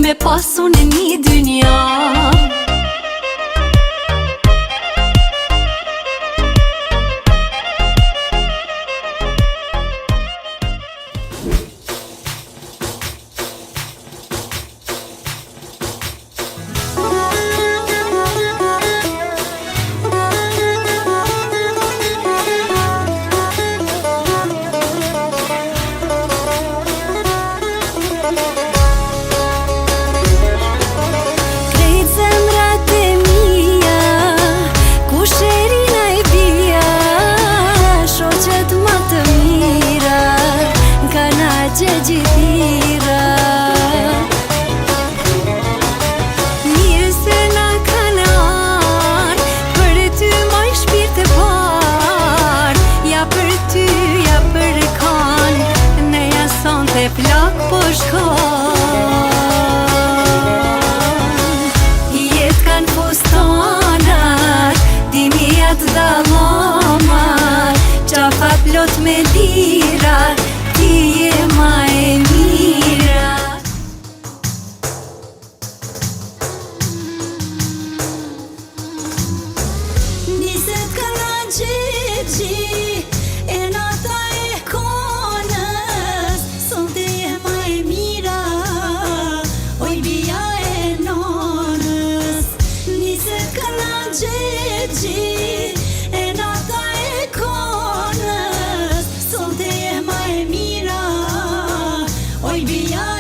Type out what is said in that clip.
me pasu në një dynja. Gjithira mirë se na kanë arë për ty maj shpirt e par, ja për ty, ja për kanë ne jason të plak po shkon. Jet kanë fustanat, dimijat dalomat, qafa plot me lira, ti je ma e mira. Niset kana gjegji e nata e konës, sonte je ma e mira, oj bia e nonës. Niset kana gjegji e nata e konës, sonte je ma e mira, oj bia